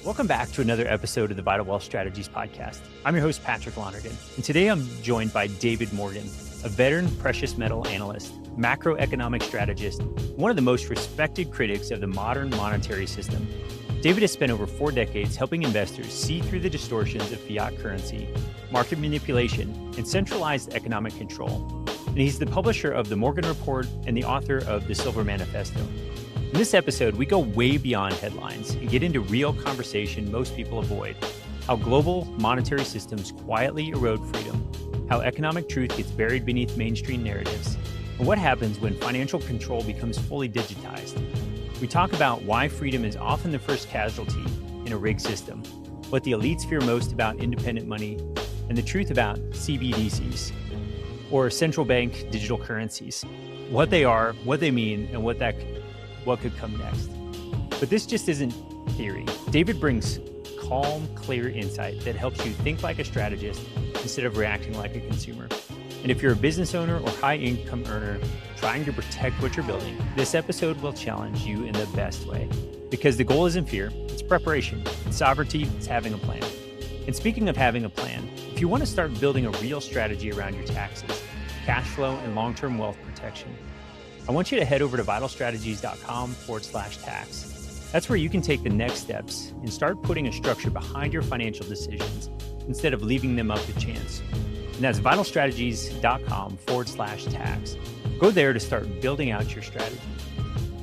Welcome back to another episode of the Vital Wealth Strategies podcast. I'm your host, Patrick Lonergan, and today I'm joined by David Morgan, a veteran precious metal analyst, macroeconomic strategist, one of the most respected critics of the modern monetary system. David has spent over 4 decades helping investors see through the distortions of fiat currency, market manipulation, and centralized economic control. And he's the publisher of the Morgan Report and the author of the Silver Manifesto. In this episode, we go way beyond headlines and get into real conversation most people avoid: how global monetary systems quietly erode freedom, how economic truth gets buried beneath mainstream narratives, and what happens when financial control becomes fully digitized. We talk about why freedom is often the first casualty in a rigged system, what the elites fear most about independent money, and the truth about CBDCs, or central bank digital currencies, what they are, what they mean, and what could come next. But this just isn't theory. David brings calm, clear insight that helps you think like a strategist instead of reacting like a consumer. And if you're a business owner or high-income earner trying to protect what you're building, this episode will challenge you in the best way. Because the goal isn't fear, it's preparation. And sovereignty is having a plan. And speaking of having a plan, if you want to start building a real strategy around your taxes, cash flow, and long-term wealth protection, I want you to head over to vitalstrategies.com/tax. That's where you can take the next steps and start putting a structure behind your financial decisions instead of leaving them up to chance. And that's vitalstrategies.com/tax. Go there to start building out your strategy.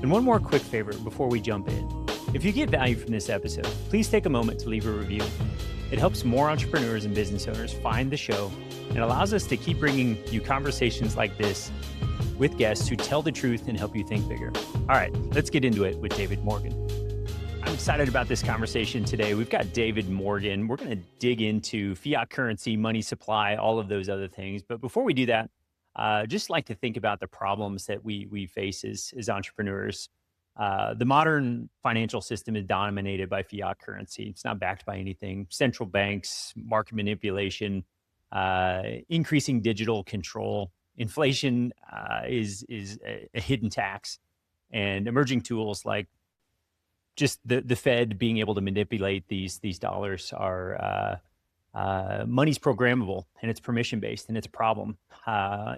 And one more quick favor before we jump in. If you get value from this episode, please take a moment to leave a review. It helps more entrepreneurs and business owners find the show and allows us to keep bringing you conversations like this with guests who tell the truth and help you think bigger. All right, let's get into it with David Morgan. I'm excited about this conversation today. We've got David Morgan. We're going to dig into fiat currency, money supply, all of those other things. But before we do that, just like to think about the problems that we face as entrepreneurs. The modern financial system is dominated by fiat currency. It's not backed by anything. Central banks, market manipulation, increasing digital control. Inflation is a hidden tax, and emerging tools like just the Fed being able to manipulate these dollars are money's programmable and it's permission based, and it's a problem.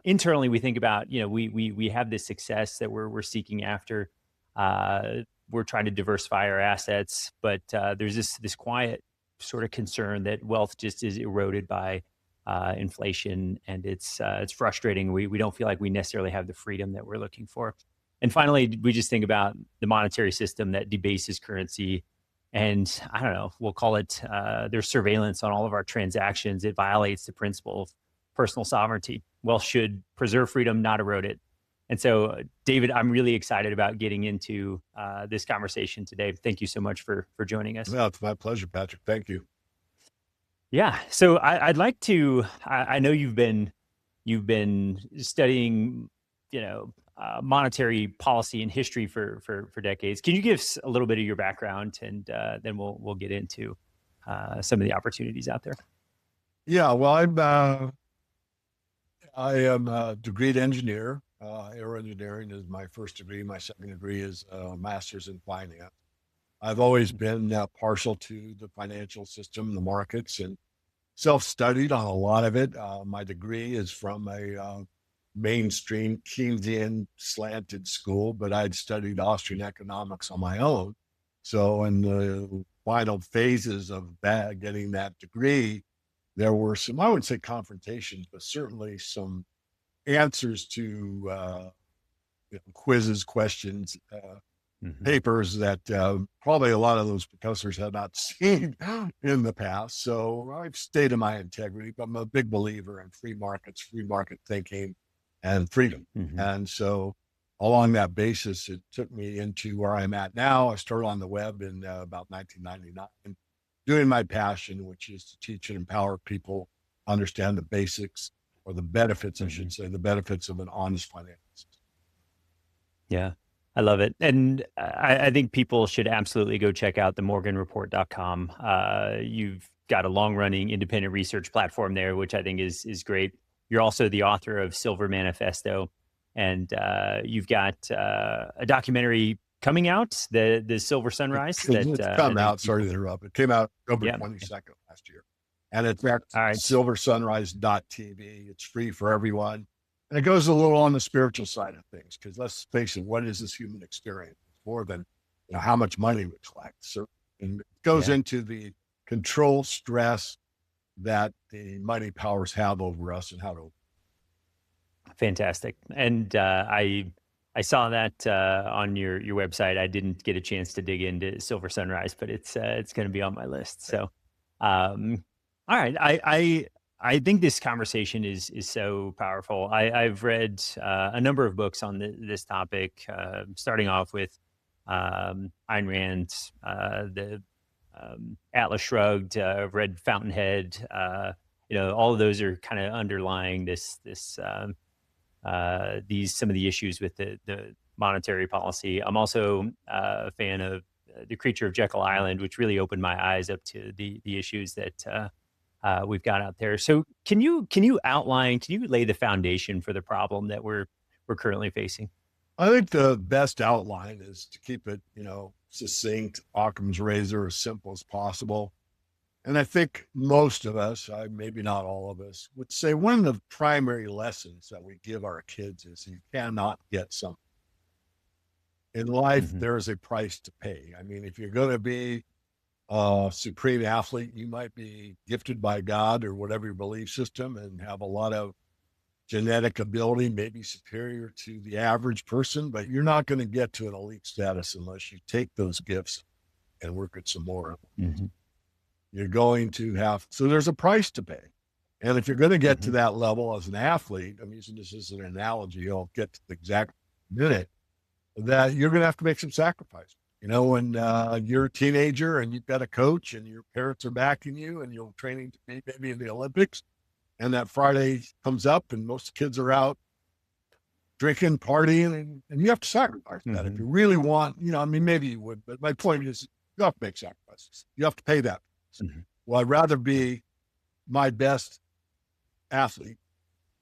Internally, we think about we have this success that we're seeking after. We're trying to diversify our assets, but there's this quiet sort of concern that wealth just is eroded by inflation, and it's frustrating. We don't feel like we necessarily have the freedom that we're looking for. And finally, we just think about the monetary system that debases currency, and I don't know, we'll call it there's surveillance on all of our transactions. It violates the principle of personal sovereignty. Wealth should preserve freedom, not erode it. And so, David, I'm really excited about getting into this conversation today. Thank you so much for joining us. Well, it's my pleasure, Patrick. Thank you. Yeah. So I'd like to, I know you've been studying, monetary policy and history for decades. Can you give us a little bit of your background, and then we'll get into some of the opportunities out there? Yeah. Well, I am a degreed engineer. Aero engineering is my first degree. My second degree is a master's in finance. I've always been partial to the financial system, the markets, and self-studied on a lot of it. My degree is from a mainstream Keynesian slanted school, but I'd studied Austrian economics on my own. So in the final phases of that, getting that degree, there were some, I wouldn't say confrontations, but certainly some answers to quizzes, questions, papers that probably a lot of those professors had not seen in the past. So I've stayed in my integrity, but I'm a big believer in free markets, free market thinking, and freedom. And so along that basis, it took me into where I'm at now. I started on the web in about 1999, doing my passion, which is to teach and empower people understand the basics, or the benefits, I should say, the benefits of an honest financial system. Yeah, I love it. And I think people should absolutely go check out the morganreport.com. You've got a long-running independent research platform there, which I think is great. You're also the author of Silver Manifesto, and you've got a documentary coming out, the Silver Sunrise that It's come out, sorry people, to interrupt. It came out October yeah. 22nd last year. And it's at All right. silversunrise.tv. It's free for everyone. And it goes a little on the spiritual side of things, because let's face it, what is this human experience? It's more than how much money we collect. So, and it goes into the control stress that the money powers have over us and how to. Fantastic. And I saw that on your website. I didn't get a chance to dig into Silver Sunrise, but it's going to be on my list. So, all right. I think this conversation is so powerful. I've read a number of books on this topic, starting off with Ayn Rand, the Atlas Shrugged. I've read Fountainhead. All of those are kind of underlying some of the issues with the monetary policy. I'm also a fan of The Creature of Jekyll Island, which really opened my eyes up to the issues that we've got out there. So can you lay the foundation for the problem that we're currently facing? I think the best outline is to keep it, succinct, Occam's razor, as simple as possible. And I think most of us, maybe not all of us, would say one of the primary lessons that we give our kids is you cannot get something. In life, there is a price to pay. I mean, if you're going to be a supreme athlete, you might be gifted by God or whatever your belief system and have a lot of genetic ability, maybe superior to the average person, but you're not going to get to an elite status unless you take those gifts and work at some more. You're going to so there's a price to pay. And if you're going to get to that level as an athlete, I'm using this as an analogy, I'll get to the exact minute, that you're going to have to make some sacrifice. When you're a teenager and you've got a coach and your parents are backing you and you're training to be maybe in the Olympics, and that Friday comes up and most kids are out drinking, partying, and you have to sacrifice that. If you really want, maybe you would, but my point is you have to make sacrifices. You have to pay that. Well, I'd rather be my best athlete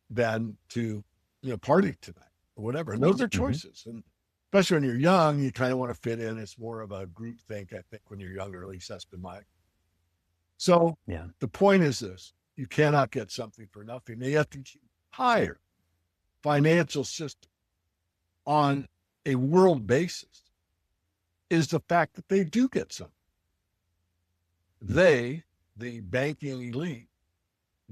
than to, party tonight or whatever. And those are choices. And especially when you're young, you kind of want to fit in. It's more of a group think, I think, when you're younger. At least that's been my. So the point is this: you cannot get something for nothing. They have to hire financial system on a world basis is the fact that they do get something. They, the banking elite,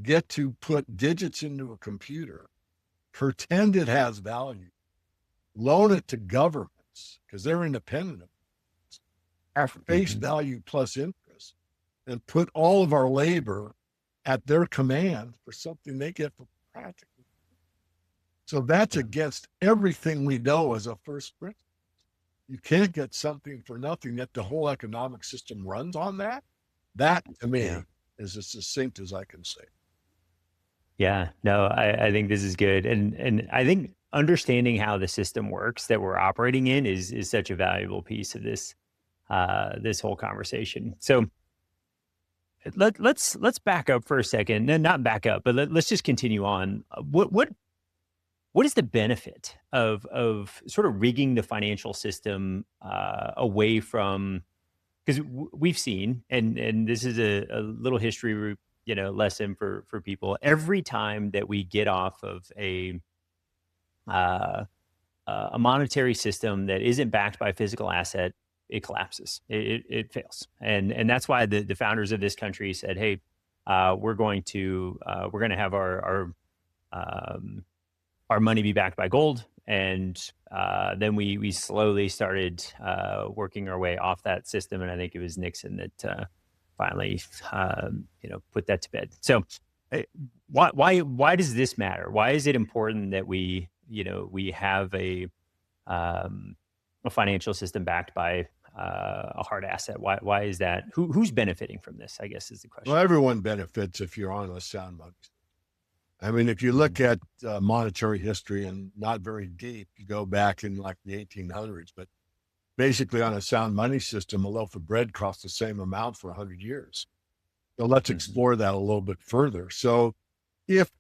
get to put digits into a computer, pretend it has value, loan it to governments because they're independent of it, at face value plus interest, and put all of our labor at their command for something they get for practically. So that's against everything we know as a first principle. You can't get something for nothing, yet the whole economic system runs on that. That, to me, is as succinct as I can say. Yeah, no, I think this is good. And I think understanding how the system works that we're operating in is such a valuable piece of this whole conversation. So let's back up for a second. No, not back up, but let's just continue on. What is the benefit of sort of rigging the financial system away from, because we've seen, and this is a little history lesson for people. Every time that we get off of a monetary system that isn't backed by a physical asset, it collapses. It fails, and that's why the founders of this country said, "Hey, we're going to have our money be backed by gold." And then we slowly started working our way off that system. And I think it was Nixon that finally, put that to bed. So why does this matter? Why is it important that we have a financial system backed by a hard asset? Why is that? Who's benefiting from this, I guess, is the question. Well, everyone benefits if you're on a sound money. I mean, if you look at monetary history, and not very deep, you go back in like the 1800s, but basically on a sound money system, a loaf of bread costs the same amount for 100 years. So let's explore that a little bit further. So if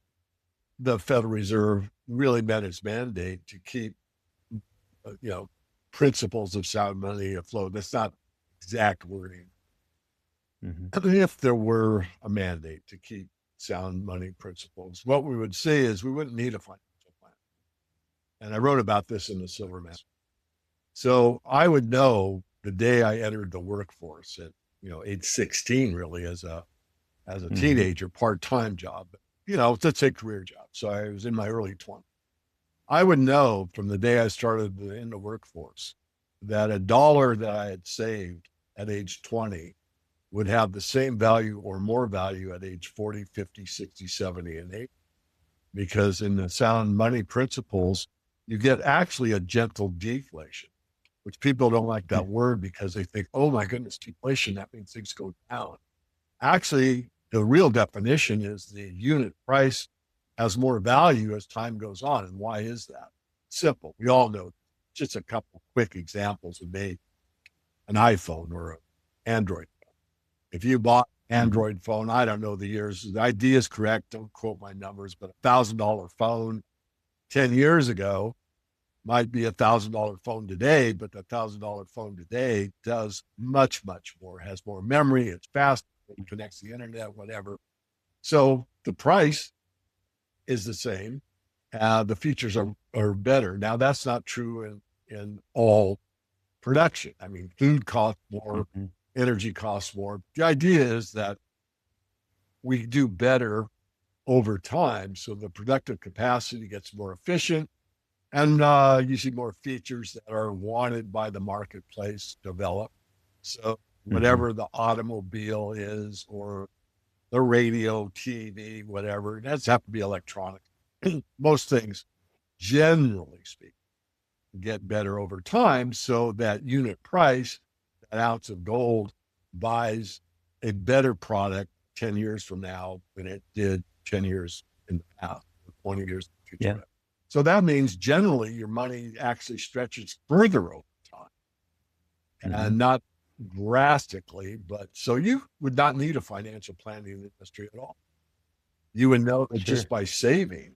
the Federal Reserve really met its mandate to keep, principles of sound money afloat. That's not exact wording. Mm-hmm. I mean, if there were a mandate to keep sound money principles, what we would say is we wouldn't need a financial plan. And I wrote about this in the Silver Master. So I would know the day I entered the workforce at, age 16, really, as a teenager, part-time job, let's say career job. So I was in my early 20s. I would know from the day I started in the workforce that a dollar that I had saved at age 20 would have the same value or more value at age 40, 50, 60, 70, and 80. Because in the sound money principles, you get actually a gentle deflation, which people don't like that word because they think, oh my goodness, deflation, that means things go down. Actually, the real definition is the unit price has more value as time goes on. And why is that? Simple. We all know. Just a couple quick examples would be an iPhone or an Android phone. If you bought an Android phone, I don't know the years, the idea is correct, don't quote my numbers, but $1,000 phone 10 years ago might be $1,000 phone today, but the $1,000 phone today does much, much more, has more memory, it's fast, it connects the internet, whatever. So the price is the same. The features are better. Now, that's not true in all production. I mean, food costs more, energy costs more. The idea is that we do better over time. So the productive capacity gets more efficient and you see more features that are wanted by the marketplace develop. So whatever the automobile is or the radio, TV, whatever, it doesn't have to be electronic. Most things, generally speaking, get better over time so that unit price, that ounce of gold buys a better product 10 years from now than it did 10 years in the past, 20 years in the future. Yeah. So that means generally your money actually stretches further over time and not drastically, but so you would not need a financial planning industry at all. You would know that just by saving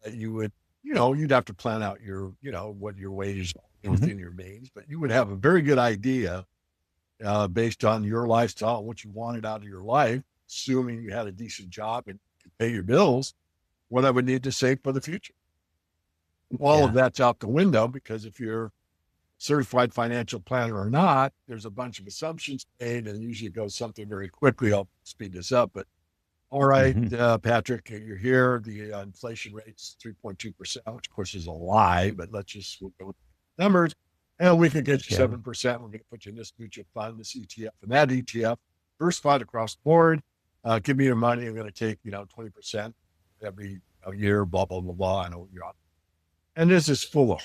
that you would, you'd have to plan out your, what your wages are within your means, but you would have a very good idea based on your lifestyle, what you wanted out of your life, assuming you had a decent job and could pay your bills, what I would need to save for the future. All of that's out the window because if you're certified financial planner or not, there's a bunch of assumptions made and usually it goes something very quickly. I'll speed this up, but all right, Patrick, you're here. The inflation rate's 3.2%, which of course is a lie, but let's just go with numbers. And we can get you 7%. We're going to put you in this mutual fund, this ETF, and that ETF. First fund across the board. Give me your money. I'm going to take, 20% every year, blah, blah, blah, blah. I know what you're on. And this is full of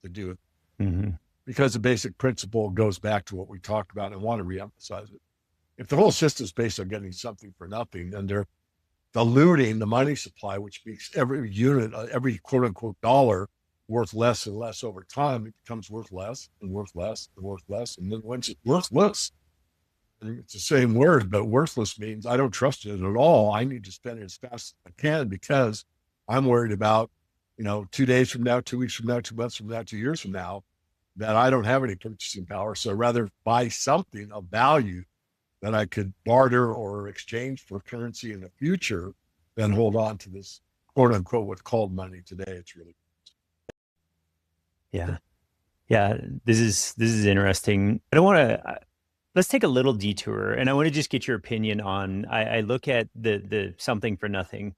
to do it. Because the basic principle goes back to what we talked about and I want to reemphasize it. If the whole system is based on getting something for nothing, then they're diluting the money supply, which makes every unit, every quote unquote dollar worth less and less over time. It becomes worth less and worth less and worth less. And then once it's worthless, it's the same word, but worthless means I don't trust it at all. I need to spend it as fast as I can because I'm worried about, 2 days from now, 2 weeks from now, 2 months from now, 2 years from now, that I don't have any purchasing power. So rather buy something of value that I could barter or exchange for currency in the future than hold on to this quote unquote what's called money today. It's really yeah. This is interesting. I don't want to. Let's take a little detour, and I want to just get your opinion on. I look at the something for nothing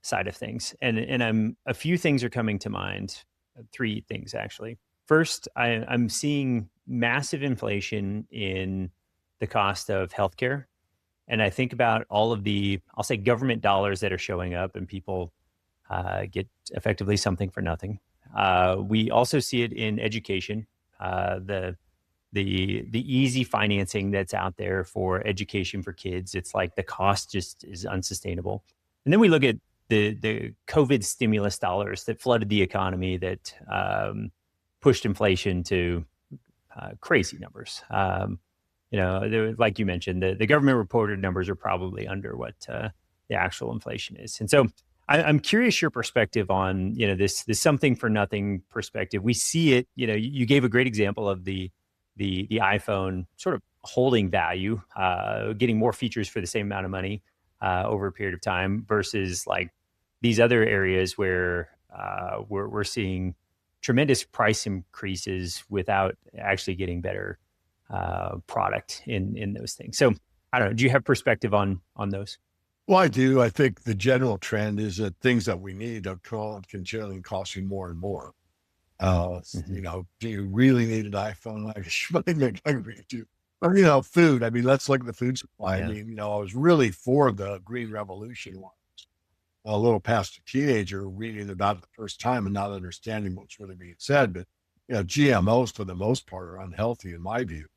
side of things, and a few things are coming to mind. 3 things actually. First, I'm seeing massive inflation in the cost of healthcare. And I think about all of the, I'll say government dollars that are showing up and people get effectively something for nothing. We also see it in education, the easy financing that's out there for education for kids. It's like the cost just is unsustainable. And then we look at the COVID stimulus dollars that flooded the economy that pushed inflation to crazy numbers. Like you mentioned, the government reported numbers are probably under what the actual inflation is. And so I'm curious your perspective on, this something for nothing perspective. We see it, you gave a great example of the iPhone sort of holding value, getting more features for the same amount of money over a period of time versus like these other areas where we're seeing tremendous price increases without actually getting better product in those things. So I don't know. Do you have perspective on those? Well, I do. I think the general trend is that things that we need are continually costing more and more. Do you really need an iPhone? Like, you might make hungry too. Or, food. I mean, let's look at the food supply. Yeah. I mean, I was really for the Green Revolution one. A little past a teenager reading about it the first time and not understanding what's really being said. But, GMOs for the most part are unhealthy in my view.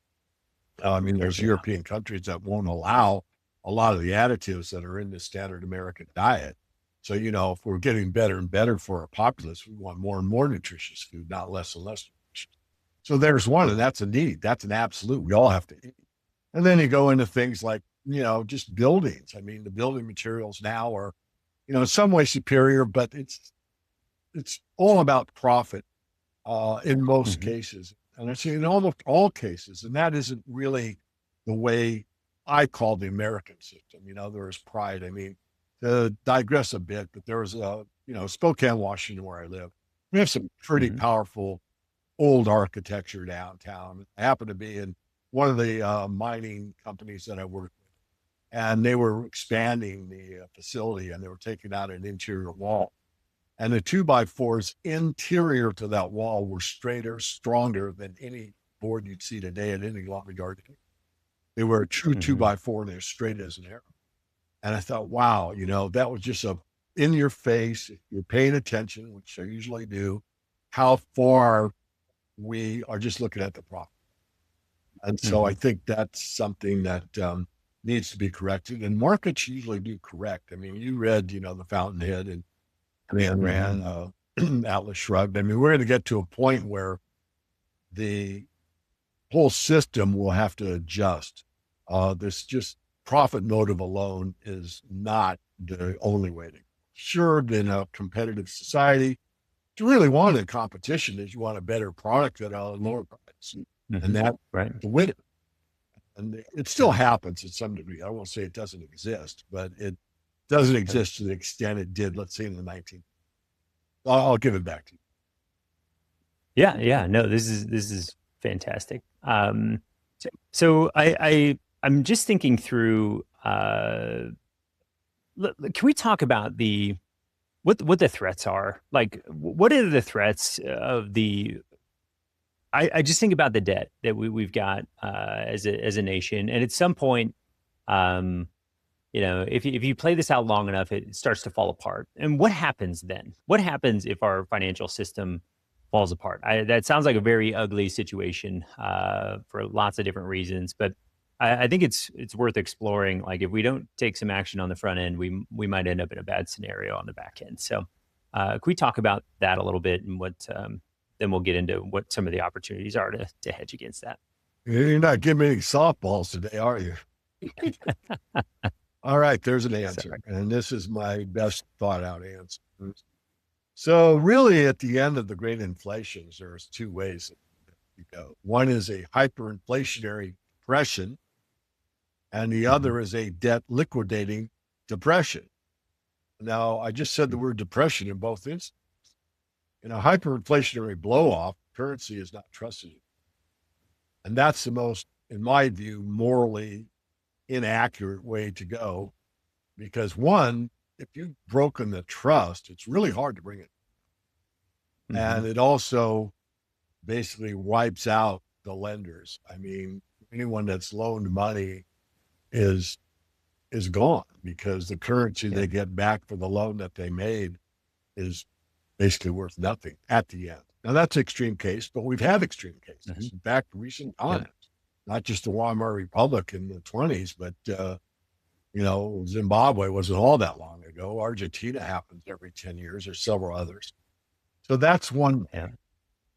I mean, there's European countries that won't allow a lot of the additives that are in the standard American diet. So, if we're getting better and better for our populace, we want more and more nutritious food, not less and less nutritious. So there's one, and that's a need. That's an absolute. We all have to eat. And then you go into things like, just buildings. I mean, the building materials now are, in some way superior, but it's all about profit in most cases. And I say in almost all cases, and that isn't really the way I call the American system. There is pride. I mean, to digress a bit, but there was Spokane, Washington, where I live. We have some pretty powerful old architecture downtown. I happen to be in one of the mining companies that I work with, and they were expanding the facility, and they were taking out an interior wall. And the 2x4s interior to that wall were straighter, stronger than any board you'd see today at any lumber yard. They were a true 2x4, and they're straight as an arrow. And I thought, wow, that was just in your face. If you're paying attention, which I usually do, how far we are just looking at the profit. And so I think that's something that needs to be corrected. And markets usually do correct. I mean, you read, the Fountainhead and Ayn Rand, Atlas Shrugged. I mean, we're going to get to a point where the whole system will have to adjust. This just profit motive alone is not the only way to go. Sure, in a competitive society, you really want a competition is you want a better product at a lower price. And that to win it. And it still happens to some degree. I won't say it doesn't exist, but it doesn't exist to the extent it did, let's say in the 19th. I'll give it back to you. Yeah. No, this is fantastic. So I'm just thinking through, can we talk about what the threats are? Like, what are the threats of I just think about the debt that we've got as a nation, and at some point, if you play this out long enough, it starts to fall apart. And what happens then? What happens if our financial system falls apart? That sounds like a very ugly situation for lots of different reasons, but I think it's worth exploring. Like, if we don't take some action on the front end, we might end up in a bad scenario on the back end. So, can we talk about that a little bit, and what? Then we'll get into what some of the opportunities are to hedge against that. You're not giving me any softballs today, are you? All right, there's an answer. Sorry. And this is my best thought out answer. So really, at the end of the great inflations, there's two ways you go. One is a hyperinflationary depression, and the other is a debt liquidating depression. Now, I just said the word depression in both instances. In a hyperinflationary blow-off, currency is not trusted. And that's the most, in my view, morally inaccurate way to go. Because one, if you've broken the trust, it's really hard to bring it. And it also basically wipes out the lenders. I mean, anyone that's loaned money is gone, because the currency they get back for the loan that they made is basically worth nothing at the end. Now, that's an extreme case, but we've had extreme cases. In fact, recent times, not just the Weimar Republic in the 20s, but, Zimbabwe wasn't all that long ago. Argentina happens every 10 years, or several others. So that's one way.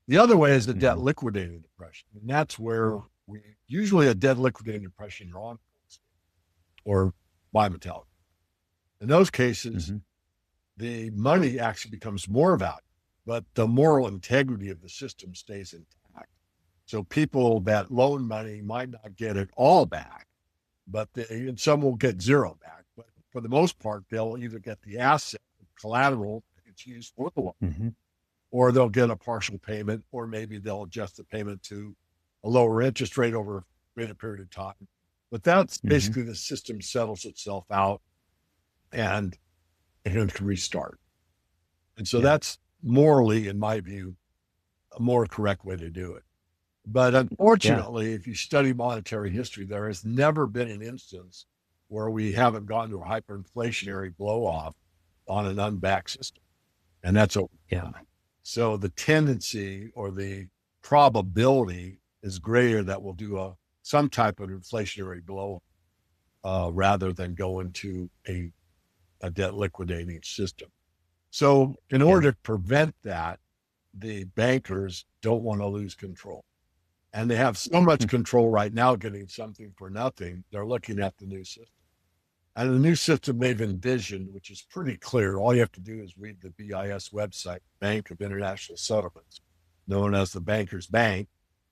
The other way is the debt liquidating depression. And that's where usually a debt liquidating depression you're on or bimetallic. In those cases, the money actually becomes more valuable, but the moral integrity of the system stays intact. So people that loan money might not get it all back, but and some will get zero back. But for the most part, they'll either get the asset, collateral that it's used for the loan, or they'll get a partial payment, or maybe they'll adjust the payment to a lower interest rate over a greater period of time. But that's basically the system settles itself out and it can restart. And so that's morally, in my view, a more correct way to do it. But unfortunately, if you study monetary history, there has never been an instance where we haven't gone to a hyperinflationary blow off on an unbacked system. And that's over. So the tendency or the probability is greater that we'll do some type of inflationary blow rather than go into a debt liquidating system. So in order to prevent that, the bankers don't want to lose control. And they have so much control right now getting something for nothing. They're looking at the new system. And the new system they've envisioned, which is pretty clear, all you have to do is read the BIS website, Bank of International Settlements, known as the Bankers Bank.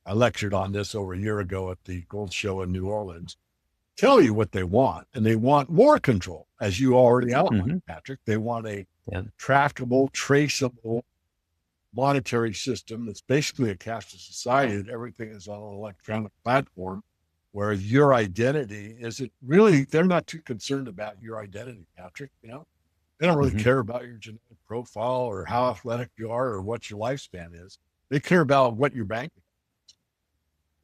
I lectured on this over a year ago at the Gold Show in New Orleans. Tell you what they want, and they want more control, as you already outlined, Patrick. They want a trackable, traceable monetary system that's basically a cashless society, that everything is on an electronic platform, where your identity isn't really, they're not too concerned about your identity, Patrick. They don't really care about your genetic profile or how athletic you are or what your lifespan is. They care about what your bank is.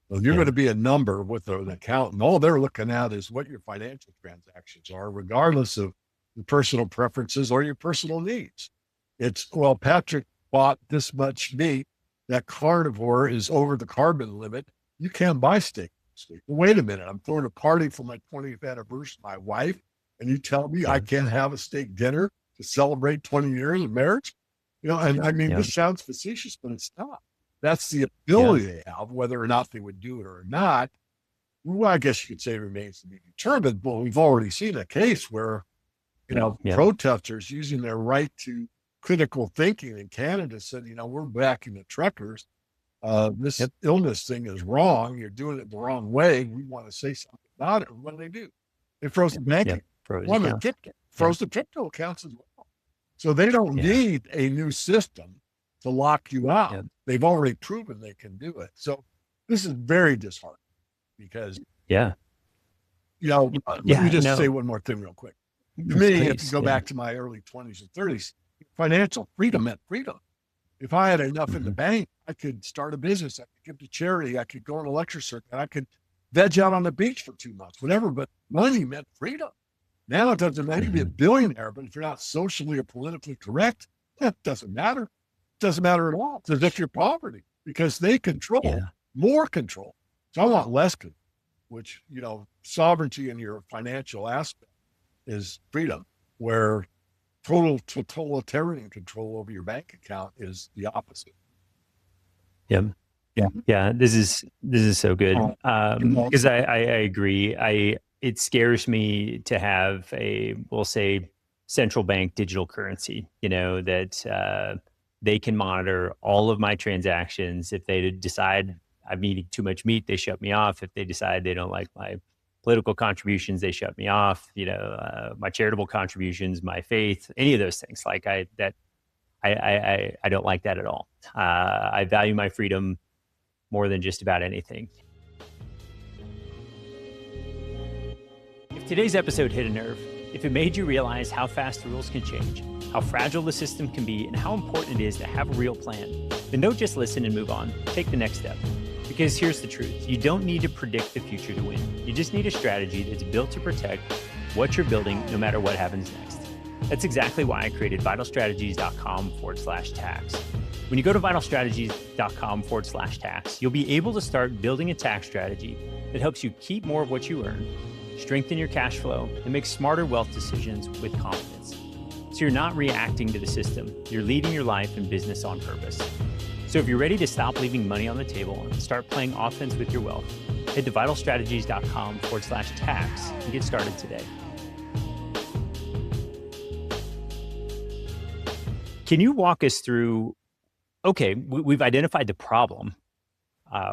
So you're going to be a number with an account, and all they're looking at is what your financial transactions are, regardless of your personal preferences or your personal needs. It's, well, Patrick bought this much meat. That carnivore is over the carbon limit. You can't buy steak this week. Well, wait a minute. I'm throwing a party for my 20th anniversary of my wife, and you tell me I can't have a steak dinner to celebrate 20 years of marriage? And I mean, this sounds facetious, but it's not. That's the ability they have, whether or not they would do it or not. Well, I guess you could say it remains to be determined. But we've already seen a case where, protesters using their right to critical thinking in Canada said, we're backing the truckers. This illness thing is wrong. You're doing it the wrong way. We want to say something about it. What do? They froze the banking. Froze the crypto accounts as well. So they don't need a new system to lock you out. They've already proven they can do it. So this is very disheartening because, let me just say one more thing real quick. To me, if you go back to my early 20s and 30s, financial freedom meant freedom. If I had enough in the bank, I could start a business. I could give to charity. I could go on a lecture circuit. I could veg out on the beach for 2 months, whatever. But money meant freedom. Now it doesn't matter to be a billionaire, but if you're not socially or politically correct, that doesn't matter. Doesn't matter at all. It's as if you're poverty because they control more control. So I want less control, which, sovereignty in your financial aspect is freedom, where totalitarian control over your bank account is the opposite. This is so good. Because I agree. It scares me to have we'll say central bank digital currency, that, they can monitor all of my transactions. If they decide I'm eating too much meat, they shut me off. If they decide they don't like my political contributions, they shut me off. My charitable contributions, my faith, any of those things. Like I don't like that at all. I value my freedom more than just about anything. If today's episode hit a nerve, if it made you realize how fast the rules can change, how fragile the system can be, and how important it is to have a real plan, then don't just listen and move on. Take the next step. Because here's the truth. You don't need to predict the future to win. You just need a strategy that's built to protect what you're building no matter what happens next. That's exactly why I created vitalstrategies.com/tax. When you go to vitalstrategies.com/tax, you'll be able to start building a tax strategy that helps you keep more of what you earn, strengthen your cash flow, and make smarter wealth decisions with confidence. So you're not reacting to the system. You're leading your life and business on purpose. So if you're ready to stop leaving money on the table and start playing offense with your wealth, head to vitalstrategies.com/tax and get started today. Can you walk us through, okay, we've identified the problem.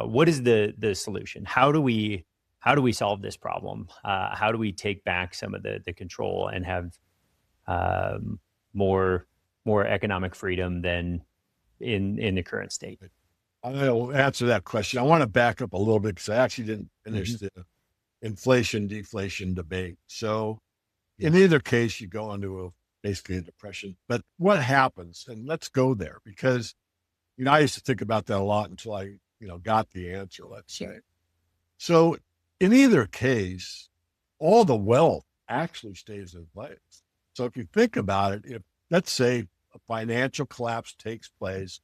What is the solution? How do we solve this problem? How do we take back some of the control and have more economic freedom than in the current state? I'll answer that question. I want to back up a little bit because I actually didn't finish the inflation deflation debate. So in either case, you go into basically a depression. But what happens? And let's go there, because I used to think about that a lot until I got the answer, let's say. So in either case, all the wealth actually stays in place. So if you think about it, if let's say a financial collapse takes place,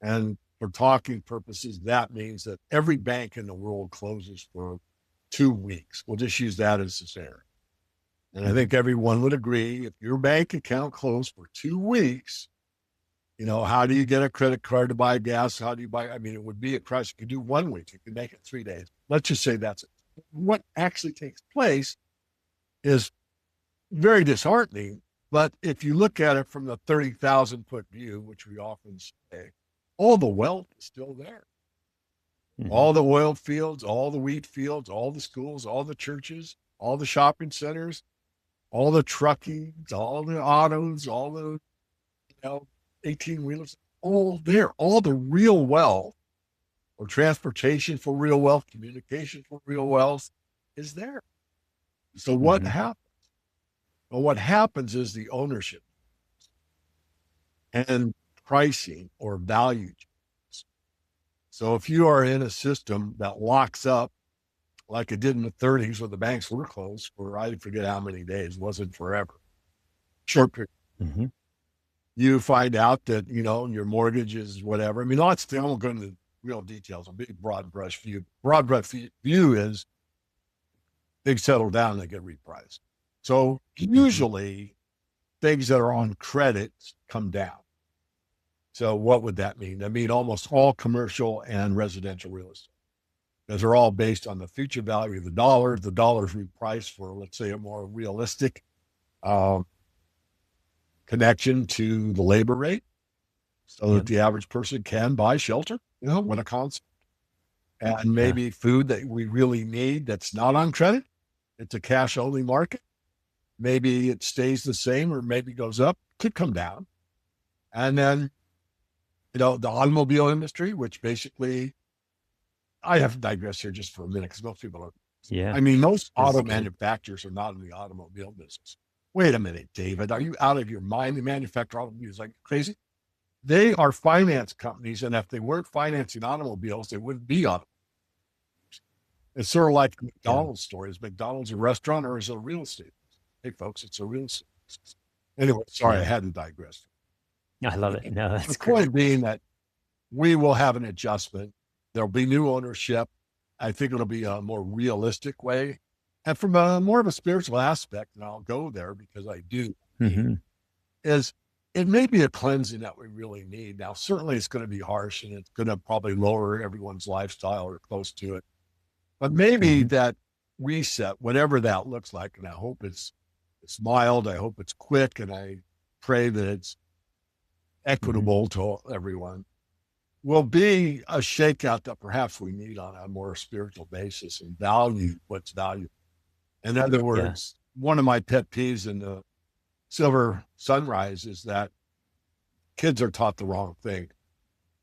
and for talking purposes, that means that every bank in the world closes for 2 weeks. We'll just use that as a scenario. And I think everyone would agree, if your bank account closed for 2 weeks, how do you get a credit card to buy gas? How do you buy? I mean, it would be a crisis. You could do 1 week. You could make it 3 days. Let's just say that's it. What actually takes place is very disheartening. But if you look at it from the 30,000-foot view, which we often say, all the wealth is still there. All the oil fields, all the wheat fields, all the schools, all the churches, all the shopping centers, all the trucking, all the autos, all the 18-wheelers, all there. All the real wealth, or transportation for real wealth, communication for real wealth is there. So what happens? Well, what happens is the ownership and pricing or value. So if you are in a system that locks up, like it did in the 30s where the banks were closed for, I forget how many days, wasn't forever, short period. You find out that, your mortgage is whatever. I mean, I won't go into real details, a big broad brush view. Broad brush view is things settle down and they get repriced. So usually things that are on credit come down. So what would that mean? That mean almost all commercial and residential real estate, because they're all based on the future value of the dollar. The dollar's repriced for, let's say, a more realistic connection to the labor rate, so that the average person can buy shelter, when a concept, and maybe food that we really need that's not on credit. It's a cash only market. Maybe it stays the same or maybe goes up, could come down. And then, the automobile industry, which basically, I have to digress here just for a minute because most people don't. Yeah. I mean, most auto manufacturers are not in the automobile business. Wait a minute, David, are you out of your mind? They manufacture automobiles like crazy. They are finance companies, and if they weren't financing automobiles, they wouldn't be automobiles. It's sort of like McDonald's story. Is McDonald's a restaurant or is it a real estate? Hey, folks, it's a real estate. Anyway, sorry, I had to digress. I love it. No, that's the point being that we will have an adjustment. There'll be new ownership. I think it'll be a more realistic way. And from a more of a spiritual aspect, and I'll go there because I do, is it may be a cleansing that we really need. Now, certainly it's going to be harsh and it's going to probably lower everyone's lifestyle or close to it. But maybe that reset, whatever that looks like, and I hope it's mild, I hope it's quick, and I pray that it's equitable to everyone, will be a shakeout that perhaps we need on a more spiritual basis and value what's valuable. In other words, one of my pet peeves in the Silver Sunrise is that kids are taught the wrong thing.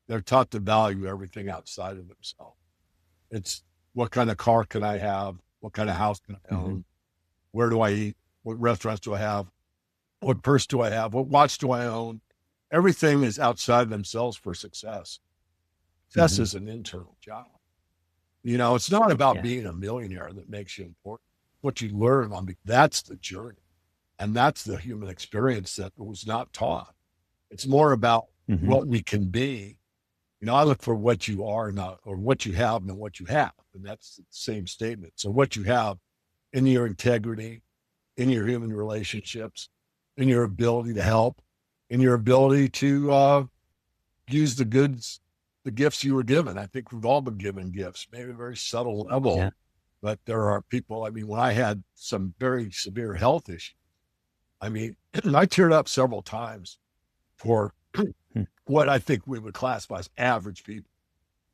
They're taught to value everything outside of themselves. It's what kind of car can I have? What kind of house can I own? Where do I eat? What restaurants do I have? What purse do I have? What watch do I own? Everything is outside themselves for success. Success is an internal job. It's not about being a millionaire that makes you important. What you learn that's the journey. And that's the human experience that was not taught. It's more about what we can be. I look for what you are, not, or what you have, and what you have. And that's the same statement. So what you have in your integrity, in your human relationships, in your ability to help, in your ability to use the goods, the gifts you were given. I think we've all been given gifts, maybe a very subtle level, but there are people, when I had some very severe health issues, I teared up several times for Hmm. what I think we would classify as average people.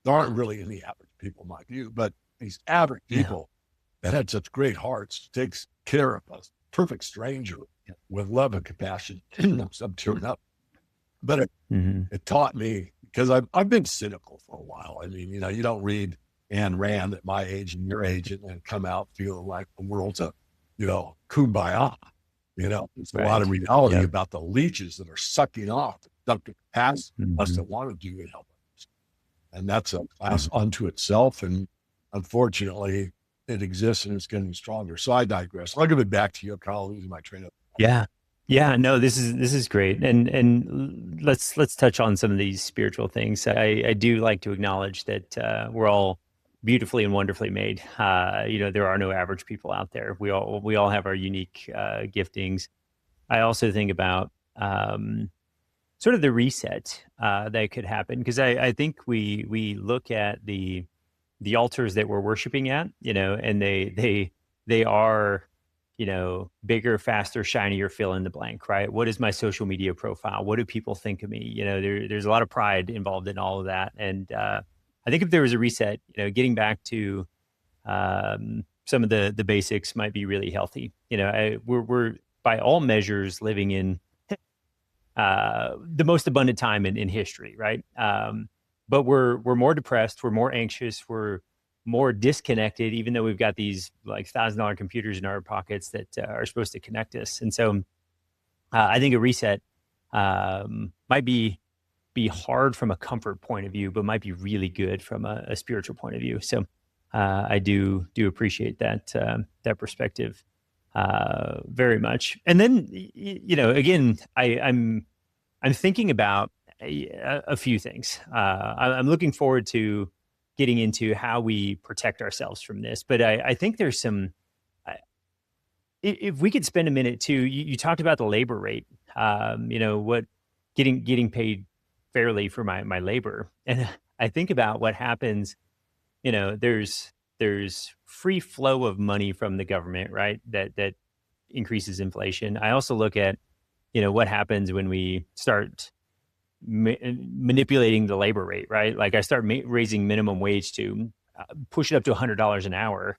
There aren't really any average people in my view, but these average No. people that had such great hearts takes care of us, perfect stranger with love and compassion. I'm tearing up. But Hmm. it taught me, because I've been cynical for a while. I mean, you don't read Ayn Rand at my age and your age and come out feeling like the world's a, kumbaya. There's a lot of Right. reality Yep. about the leeches that are sucking off the productive capacity of us Hmm. that want to do and help others. And that's a class Hmm. unto itself. And unfortunately, it exists and it's getting stronger. So I digress. I'll give it back to you. I'm kind of losing my train of. Yeah. Yeah, no, this is great. And let's touch on some of these spiritual things. I do like to acknowledge that we're all beautifully and wonderfully made. There are no average people out there. We all have our unique giftings. I also think about sort of the reset that could happen, because I think we look at the altars that we're worshiping at, and they are, bigger, faster, shinier, fill in the blank, right? What is my social media profile? What do people think of me? There's a lot of pride involved in all of that. And I think if there was a reset, getting back to some of the basics might be really healthy. We're by all measures living in the most abundant time in history, right? But we're more depressed, we're more anxious, we're more disconnected, even though we've got these like $1,000 computers in our pockets that are supposed to connect us. And so I think a reset might be hard from a comfort point of view, but might be really good from a spiritual point of view. So I do appreciate that perspective very much. And then again, I'm thinking about a few things. I'm looking forward to getting into how we protect ourselves from this. But I think there's some. If we could spend a minute too, you talked about the labor rate. What getting paid fairly for my labor, and I think about what happens. There's free flow of money from the government, right? That increases inflation. I also look at what happens when we start manipulating the labor rate, right? Like I start raising minimum wage to push it up to $100 an hour.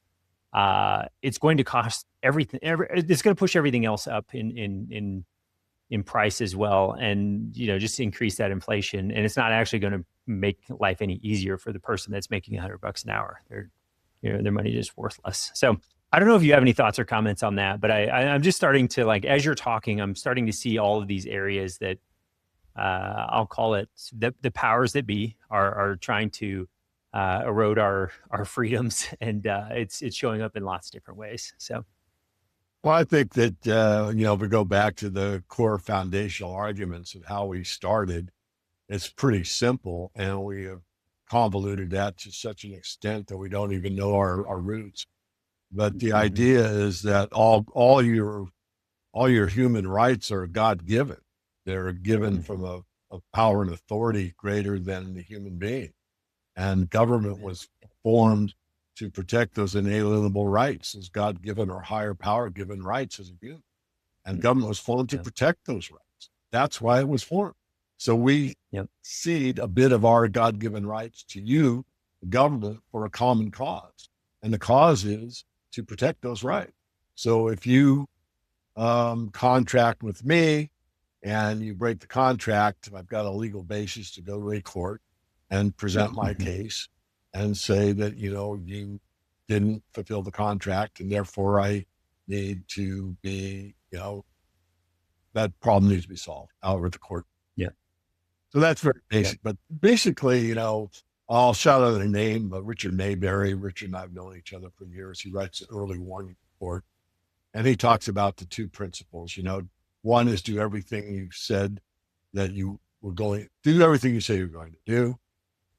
It's going to cost everything. It's going to push everything else up in price as well, and just increase that inflation. And it's not actually going to make life any easier for the person that's making $100 an hour. Their money is worthless. So I don't know if you have any thoughts or comments on that, but I'm just starting to, like, as you're talking, I'm starting to see all of these areas that I'll call it the powers that be are trying to erode our freedoms, and it's showing up in lots of different ways. So, Well, I think that, if we go back to the core foundational arguments of how we started, it's pretty simple. And we have convoluted that to such an extent that we don't even know our roots. But the mhm, idea is that all your human rights are God given. They're given mhm, from a power and authority greater than the human being. And government amen. was formed to protect those inalienable rights as God given or higher power given rights as a human. And government was formed to Yep, protect those rights. That's why it was formed. So we yep, cede a bit of our God given rights to you, the government, for a common cause. And the cause is to protect those rights. So if you contract with me and you break the contract, I've got a legal basis to go to a court and present my mhm, case and say that, you didn't fulfill the contract and therefore I need to be, that problem needs to be solved out with the court. yep, So that's very yep, basic. But basically, I'll shout out a name, Richard Mayberry. Richard and I have known each other for years. He writes an early warning report. And he talks about the two principles. One is do everything you said that you were going, do everything you say you're going to do,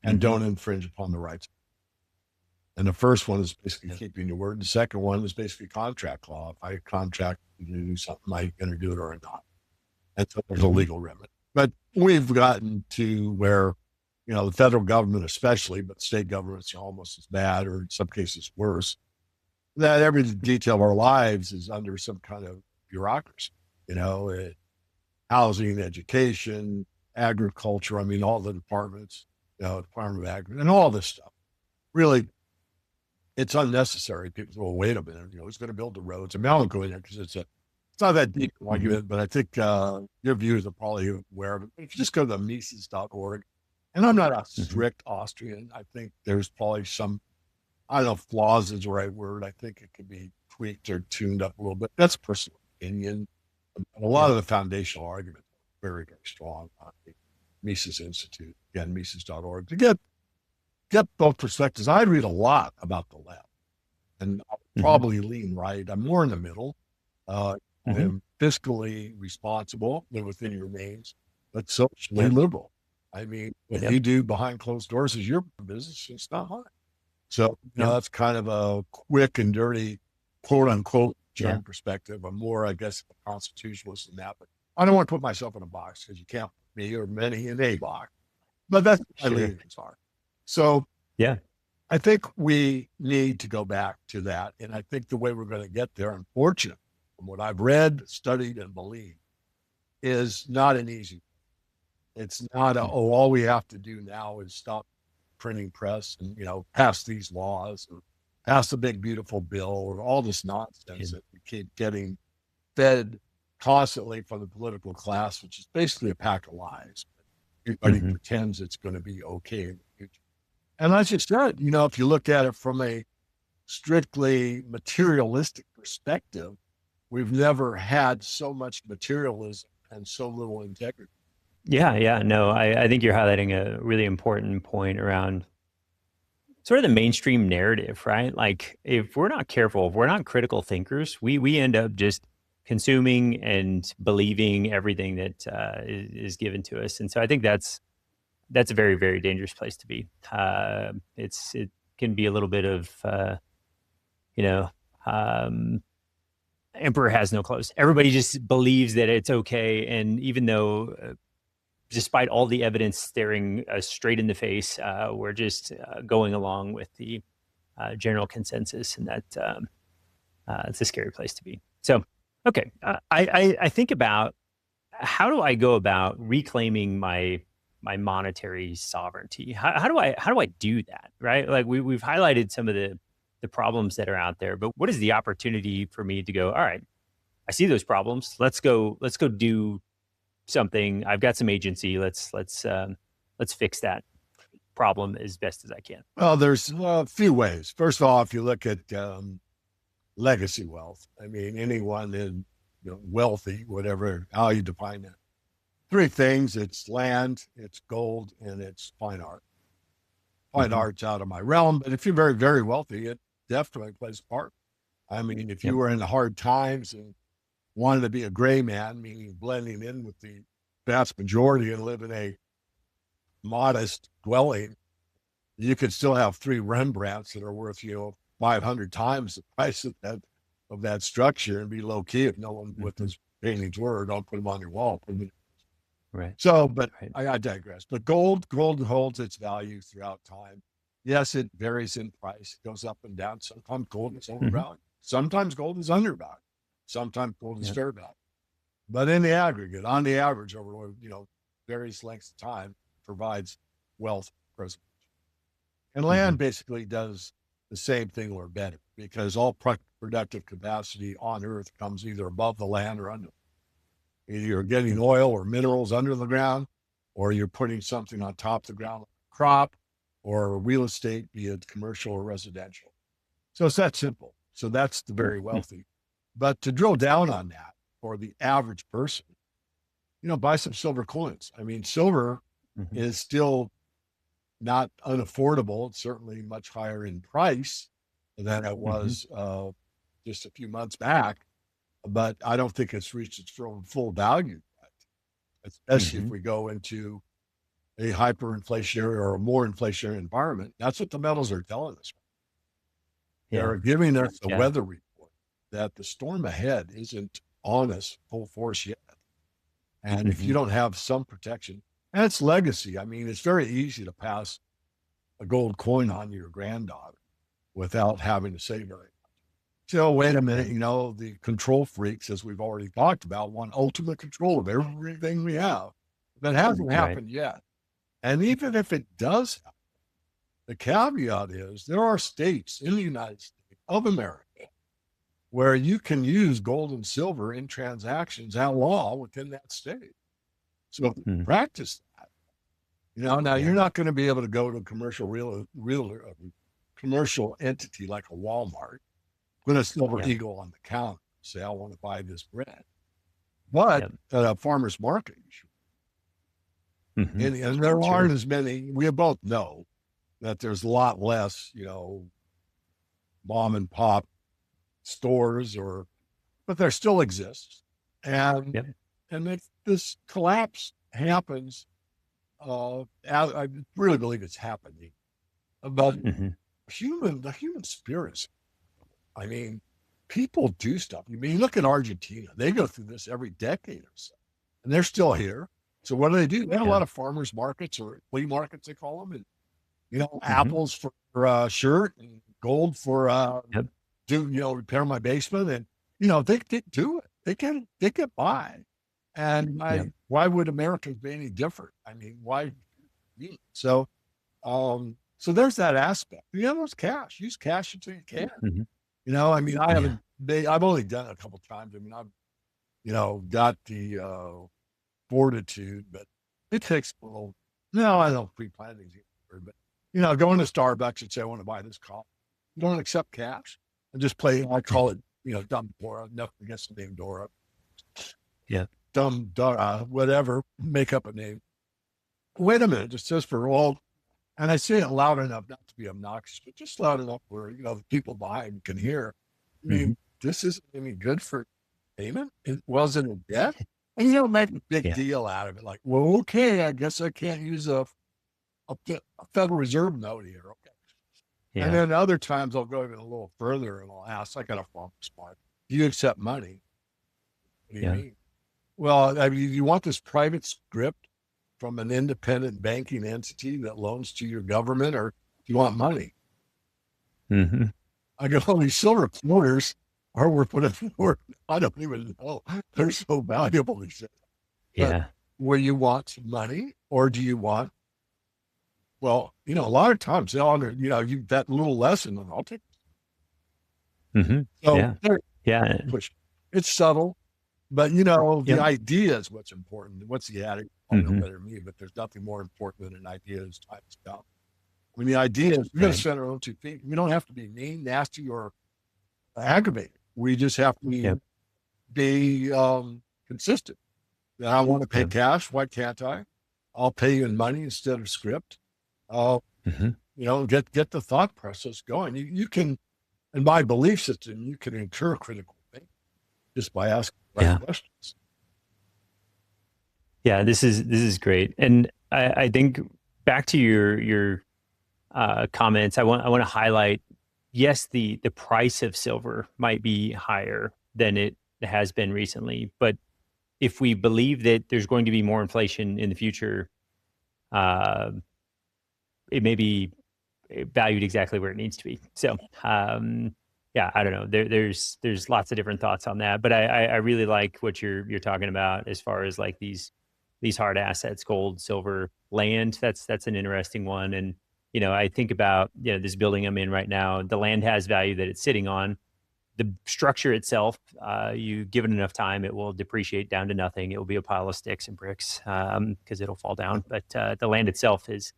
and mhm, don't infringe upon the rights. And the first one is basically yep, keeping your word. The second one is basically contract law. If I contract you to do something, am I going to do it or not? And so there's a mhm, legal remedy. But we've gotten to where, the federal government, especially, but state governments are almost as bad, or in some cases worse, that every detail of our lives is under some kind of bureaucracy, housing, education, agriculture. I mean, all the departments, Department of Agriculture and all this stuff. Really, it's unnecessary. People say, well, wait a minute, who's going to build the roads? I mean, I don't go in there because it's not that deep argument, but I think your viewers are probably aware of it. If you just go to the Mises.org, and I'm not a strict Austrian, I think there's probably some, I don't know if flaws is the right word. I think it could be tweaked or tuned up a little bit. That's personal opinion. A lot of the foundational arguments are very, very strong on the Mises Institute, again, Mises.org, to get both perspectives. I read a lot about the left, and I'll probably lean right. I'm more in the middle. I'm fiscally responsible, live within your means, but socially liberal. I mean, what you do behind closed doors is your business. It's not mine. So, that's kind of a quick and dirty, quote unquote, German perspective. I'm more, I guess, a constitutionalist than that, but I don't want to put myself in a box because you can't put me or many in a box. But that's what my leanings are. So, I think we need to go back to that. And I think the way we're going to get there, unfortunately, from what I've read, studied, and believed, is not an easy. It's not all we have to do now is stop printing press and, pass these laws or pass the big, beautiful bill or all this nonsense that we keep getting fed constantly from the political class, which is basically a pack of lies. Everybody pretends it's going to be okay in the future. And as you said, if you look at it from a strictly materialistic perspective, we've never had so much materialism and so little integrity. No, I think you're highlighting a really important point around sort of the mainstream narrative, right? Like if we're not careful, if we're not critical thinkers, we end up just consuming and believing everything that is given to us. And so I think that's a very, very dangerous place to be. It can be a little bit of, emperor has no clothes. Everybody just believes that it's okay. And even though, despite all the evidence staring us straight in the face, we're just going along with the general consensus, and that it's a scary place to be. So, okay, I think about how do I go about reclaiming my monetary sovereignty? How do I do that? Right? Like we've highlighted some of the problems that are out there, but what is the opportunity for me to go? All right, I see those problems. Let's go do something. I've got some agency. Let's fix that problem as best as I can. Well, there's a few ways. First of all, if you look at legacy wealth, I mean, anyone in wealthy, whatever how you define that, three things: it's land, it's gold, and it's fine art. Fine art's out of my realm, but if you're very, very wealthy, it definitely plays a part. I mean, if you were in hard times and wanted to be a gray man, meaning blending in with the vast majority and live in a modest dwelling, you could still have three Rembrandts that are worth 500 times the price of that structure and be low key if no one with his paintings were. Don't put them on your wall. Right. So, but I digress. But gold holds its value throughout time. Yes, it varies in price. It goes up and down. Sometimes gold is overvalued. Sometimes gold is undervalued. Sometimes gold is fair value. But in the aggregate, on the average, over various lengths of time, provides wealth preservation. And land basically does the same thing or better, because all productive capacity on Earth comes either above the land or under. Either you're getting oil or minerals under the ground, or you're putting something on top of the ground, like a crop or real estate, be it commercial or residential. So it's that simple. So that's the very wealthy. But to drill down on that for the average person, buy some silver coins. I mean, silver is still not unaffordable. It's certainly much higher in price than it was just a few months back. But I don't think it's reached its full value yet, especially if we go into a hyperinflationary or a more inflationary environment. That's what the metals are telling us. They're giving us a weather report that the storm ahead isn't on us full force yet. And if you don't have some protection, and it's legacy. I mean, it's very easy to pass a gold coin on to your granddaughter without having to say very much. So wait a minute, the control freaks, as we've already talked about, want ultimate control of everything we have. That hasn't Right. happened yet. And even if it does happen, the caveat is there are states in the United States of America where you can use gold and silver in transactions at law within that state. So practice that. Now you're not going to be able to go to a commercial entity like a Walmart, put a silver eagle on the counter, say, I want to buy this bread. But at a farmer's market, and there aren't as many. We both know that there's a lot less, mom and pop stores, but there still exists. And if this collapse happens, I really believe it's happening. But the human spirits, I mean, people do stuff. I mean, look at Argentina. They go through this every decade or so, and they're still here. So what do? They have a lot of farmers markets or flea markets, they call them, and apples for shirt and gold for repair my basement, and they do it. They get by, and why would Americans be any different? I mean, why? So there's that aspect. There's cash. Use cash until you can. I mean, I've only done it a couple of times. I mean, I've got the fortitude, but it takes a little. No, I don't pre-plan things either. But going to Starbucks and say I want to buy this coffee, you don't accept cash, and just play. I call it, dumb Dora. Nothing against the name Dora. Dumb Dora, whatever. Make up a name. Wait a minute, it says for all, and I say it loud enough not to be obnoxious, but just loud enough where the people behind can hear. I mean, this isn't any good for payment. It wasn't a debt. And make a big deal out of it. Like, well, okay, I guess I can't use a Federal Reserve note here. Okay. And then other times I'll go even a little further and I'll ask, I got a farmer's market. Do you accept money? What do you mean? Well, I mean, you want this private script from an independent banking entity that loans to your government, or do you want money? I go, oh, these silver quarters are worth whatever. I don't even know. They're so valuable these days. But will you want money, or do you want? Well, a lot of times they'll you that little lesson, and I'll take. So it's subtle, but the idea is what's important. What's the attitude? I know better than me, but there's nothing more important than an idea as time is come. I mean, the idea is we're going to stand our own 2 feet. We don't have to be mean, nasty, or aggravated. We just have to be consistent. And I want to pay cash. Why can't I? I'll pay you in money instead of script. Get the thought process going. You can, in my belief system, you can incur critical thinking just by asking the right questions. Yeah, this is great. And I think back to your comments, I want to highlight, yes, the price of silver might be higher than it has been recently, but if we believe that there's going to be more inflation in the future, it may be valued exactly where it needs to be. So, I don't know. There's lots of different thoughts on that, but I really like what you're talking about as far as like these hard assets, gold, silver, land. That's an interesting one. And I think about this building I'm in right now. The land has value that it's sitting on. The structure itself, you give it enough time, it will depreciate down to nothing. It will be a pile of sticks and bricks because it'll fall down. But the land itself is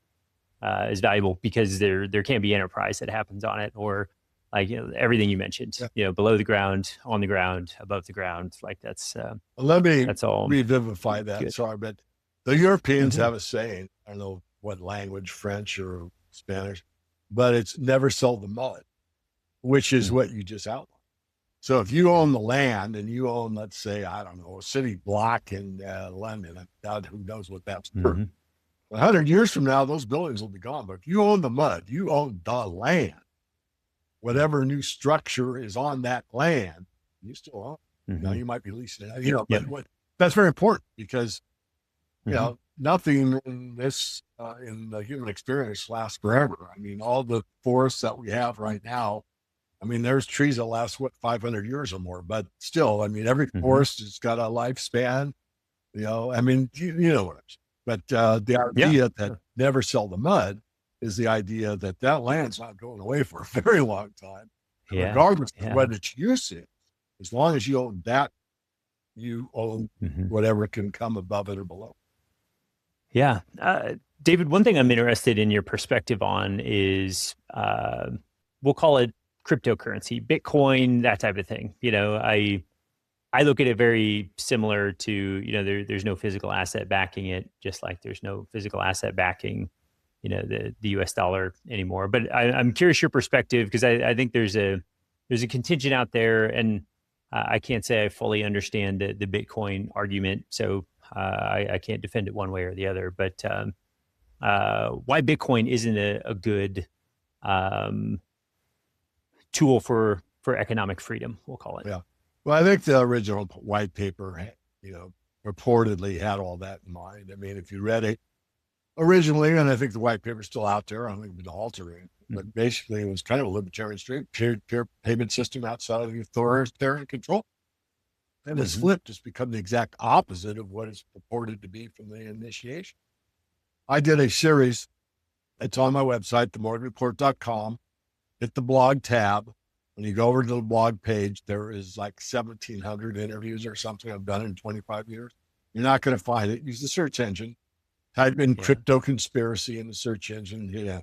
valuable because there can't be enterprise that happens on it, or like everything you mentioned. Below the ground, on the ground, above the ground. Like that's all. Revivify that. Good. Sorry, but the Europeans have a saying. I don't know what language, French or Spanish, but it's never sell the mullet, which is what you just outlined. So if you own the land and you own, let's say, I don't know, a city block in London, who knows what that's worth. 100 years from now, those buildings will be gone. But if you own the mud, you own the land. Whatever new structure is on that land, you still own. Now you might be leasing it, but that's very important because nothing in this in the human experience lasts forever. I mean, all the forests that we have right now, I mean, there's trees that last 500 years or more, but still, I mean, every forest has got a lifespan. I mean, you know what I'm saying. But the Yeah. idea that never sell the mud is the idea that that land's not going away for a very long time. And Yeah. regardless of Yeah. what its use is, as long as you own that, you own Mhm. whatever can come above it or below. Yeah. David, one thing I'm interested in your perspective on is we'll call it cryptocurrency, Bitcoin, that type of thing. I look at it very similar to, there's no physical asset backing it, just like there's no physical asset backing, the US dollar anymore. But I'm curious your perspective, because I think there's a contingent out there, and I can't say I fully understand the Bitcoin argument. So I can't defend it one way or the other. But why Bitcoin isn't a good um, tool for economic freedom, we'll call it. Yeah. Well, I think the original white paper, reportedly had all that in mind. I mean, if you read it originally, and I think the white paper's still out there, I don't think it's been altering, but basically it was kind of a libertarian stream, peer payment system outside of the authoritarian control. And it's flipped. It's become the exact opposite of what it's purported to be from the initiation. I did a series. It's on my website, themorganreport.com. Hit the blog tab. When you go over to the blog page, there is like 1,700 interviews or something I've done in 25 years. You're not going to find it. Use the search engine. Type in crypto conspiracy in the search engine. Yeah.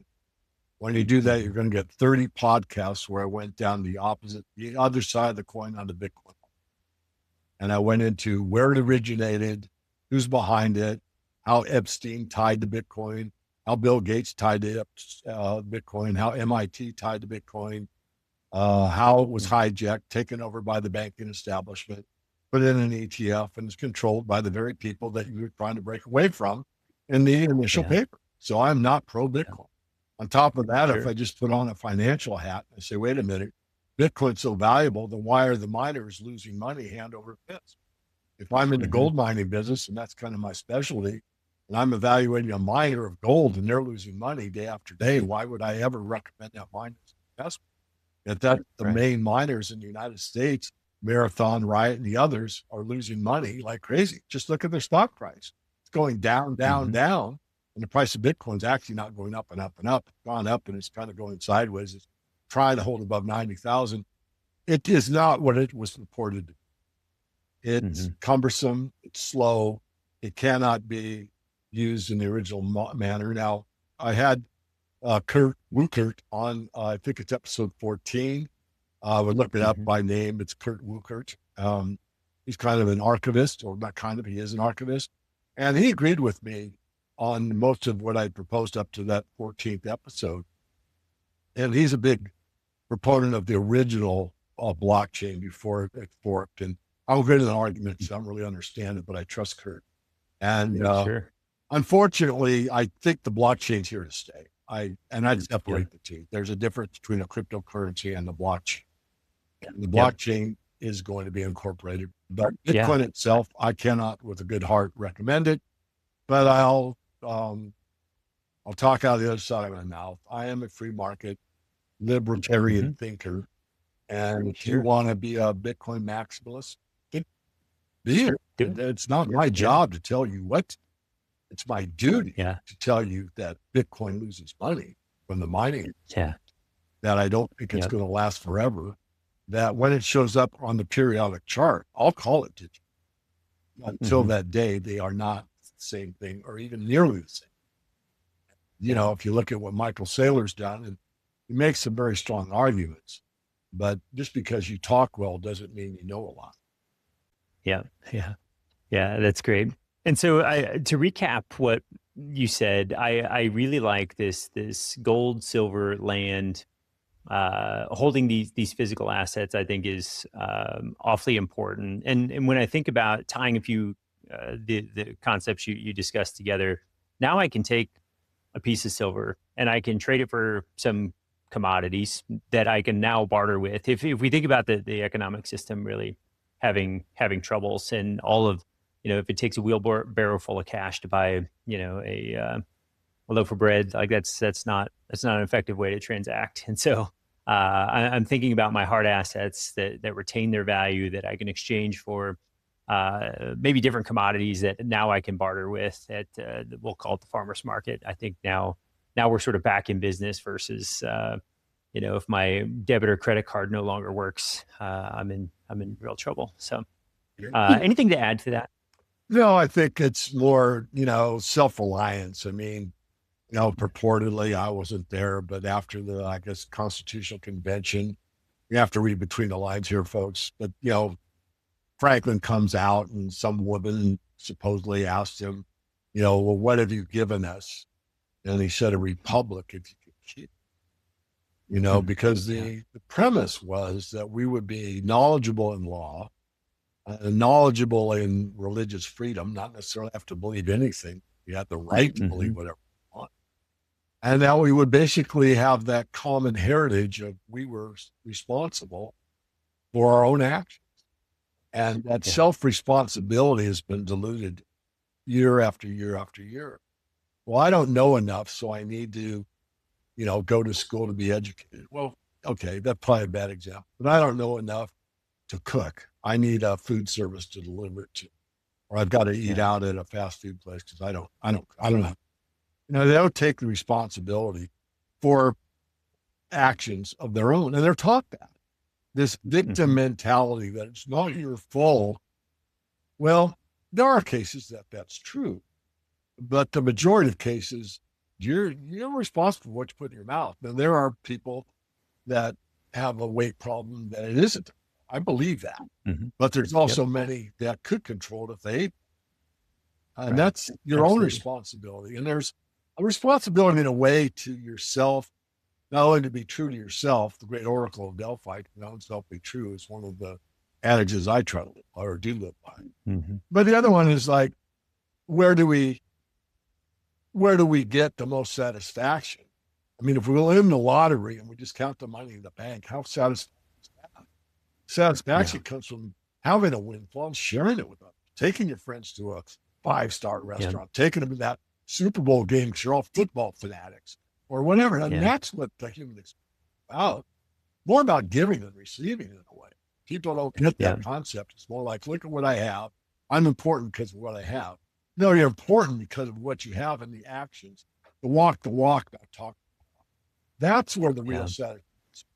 When you do that, you're going to get 30 podcasts where I went down the other side of the coin on the Bitcoin. And I went into where it originated, who's behind it, how Epstein tied to Bitcoin, how Bill Gates tied to Bitcoin, how MIT tied to Bitcoin, how it was hijacked, taken over by the banking establishment, put in an ETF, and is controlled by the very people that you were trying to break away from in the initial paper. So I'm not pro-Bitcoin. On top of that, if I just put on a financial hat and say, wait a minute, Bitcoin's so valuable, then why are the miners losing money hand over fist? If I'm in the gold mining business, and that's kind of my specialty, and I'm evaluating a miner of gold and they're losing money day after day, why would I ever recommend that miner as an investment? If that's the main miners in the United States, Marathon, Riot, and the others are losing money like crazy. Just look at their stock price. It's going down, down, down. And the price of Bitcoin's actually not going up and up and up. It's gone up and it's kind of going sideways. It's trying to hold above 90,000. It is not what it was reported to be. It's cumbersome. It's slow. It cannot be used in the original manner. Now, I had Kurt Wuchert on, I think it's episode 14. I would look it up by name. It's Kurt Wuchert. He's kind of an archivist, or not kind of, he is an archivist. And he agreed with me on most of what I proposed up to that 14th episode. And he's a big proponent of the original blockchain before it forked. And I'll get into an argument, so I don't really understand it, but I trust Kurt. And unfortunately, I think the blockchain's here to stay. I'd separate the two. There's a difference between a cryptocurrency and the blockchain. The blockchain is going to be incorporated, but Bitcoin itself, I cannot, with a good heart, recommend it. But I'll talk out the other side of my mouth. I am a free market libertarian thinker, and if you want to be a Bitcoin maximalist, be it. It's not my job to tell you what. It's my duty to tell you that Bitcoin loses money from the mining. That I don't think it's going to last forever. That when it shows up on the periodic chart, I'll call it digital. Until that day, they are not the same thing, or even nearly the same. If you look at what Michael Saylor's done, and he makes some very strong arguments, but just because you talk well doesn't mean you know a lot. Yeah, that's great. And so to recap what you said, I really like this gold, silver, land, holding these physical assets, I think is awfully important. And when I think about tying a few the concepts you discussed together, now I can take a piece of silver and I can trade it for some commodities that I can now barter with. If we think about the economic system really having troubles, and all of, if it takes a wheelbarrow full of cash to buy, a loaf of bread, like that's not an effective way to transact. And so I'm thinking about my hard assets that retain their value, that I can exchange for maybe different commodities that now I can barter with at, we'll call it the farmer's market. I think now we're sort of back in business versus, if my debit or credit card no longer works, I'm in real trouble. So anything to add to that? No, I think it's more, self-reliance. I mean, purportedly I wasn't there, but after the, I guess, Constitutional Convention, you have to read between the lines here, folks. But, Franklin comes out and some woman supposedly asked him, well, what have you given us? And he said, a republic, if you could keep, because the premise was that we would be knowledgeable in law, knowledgeable in religious freedom, not necessarily have to believe anything. You have the right to believe whatever you want. And that we would basically have that common heritage of we were responsible for our own actions. And that self-responsibility has been diluted year after year after year. Well, I don't know enough, so I need to, go to school to be educated. Well, okay, that's probably a bad example, but I don't know enough to cook. I need a food service to deliver it to, or I've got to eat out at a fast food place because I don't know. They don't take the responsibility for actions of their own, and they're taught that. This victim mentality that it's not your fault. Well, there are cases that's true, but the majority of cases, you're responsible for what you put in your mouth. Now, there are people that have a weight problem that it isn't. I believe that, but there's also many that could control it if they ate. And that's your own responsibility. And there's a responsibility in a way to yourself, not only to be true to yourself. The great oracle of Delphi, self be true, is one of the adages I try to live by or do live by. But the other one is like, where do we get the most satisfaction? I mean, if we win the lottery and we just count the money in the bank, how satisfying is that? Satisfaction comes from having a windfall and sharing it with others, taking your friends to a 5-star restaurant, taking them to that Super Bowl game because you're all football fanatics or whatever. And that's what the human experience is about. More about giving than receiving in a way. People don't get that concept. It's more like, look at what I have. I'm important because of what I have. No, you're important because of what you have and the actions. The walk, not talk the walk. That's where the real satisfaction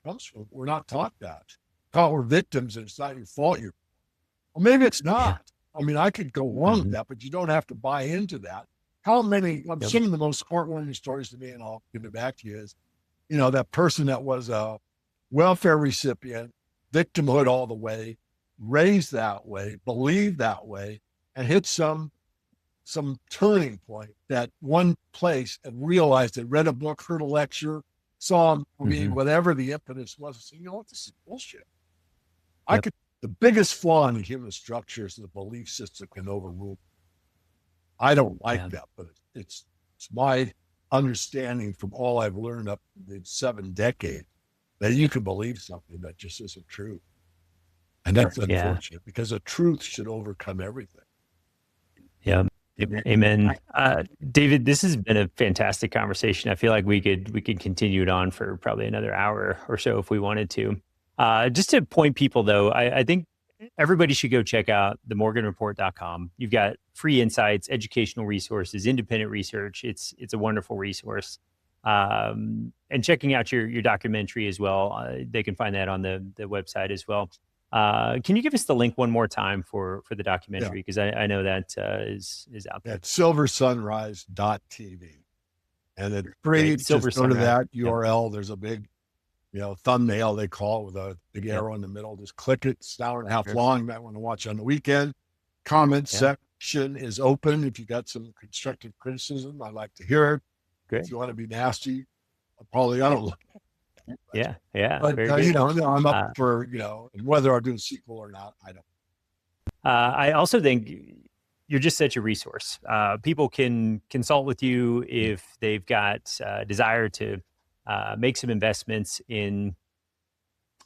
comes from. We're not taught that. Thought we're victims and it's not your fault. Well, maybe it's not. I mean, I could go on with that, but you don't have to buy into that. How many, some of the most heartwarming stories to me, and I'll give it back to you, is, that person that was a welfare recipient, victimhood all the way, raised that way, believed that way, and hit some turning point, that one place, and realized it, read a book, heard a lecture, saw a movie, whatever the impetus was, so, this is bullshit. The biggest flaw in the human structure is the belief system can overrule. I don't like that, but it's my understanding from all I've learned up in 7 decades that you can believe something that just isn't true. And that's unfortunate because the truth should overcome everything. Yeah. Amen. David, this has been a fantastic conversation. I feel like we could continue it on for probably another hour or so if we wanted to. Just to point people though, I think everybody should go check out themorganreport.com. You've got free insights, educational resources, independent research. It's a wonderful resource. And checking out your documentary as well. They can find that on the website as well. Can you give us the link one more time for the documentary? Because I know that is out there. It's silversunrise.tv. And it's free. Just go to that URL. There's a big thumbnail, they call it, with a big arrow in the middle. Just click it. It's an hour and a half long. You might want to watch on the weekend. Comment section is open. If you got some constructive criticism, I'd like to hear it. Great. If you want to be nasty, I don't look. Yeah. But I'm up for whether I'll do a sequel or not. I don't. I also think you're just such a resource. People can consult with you if they've got desire to make some investments in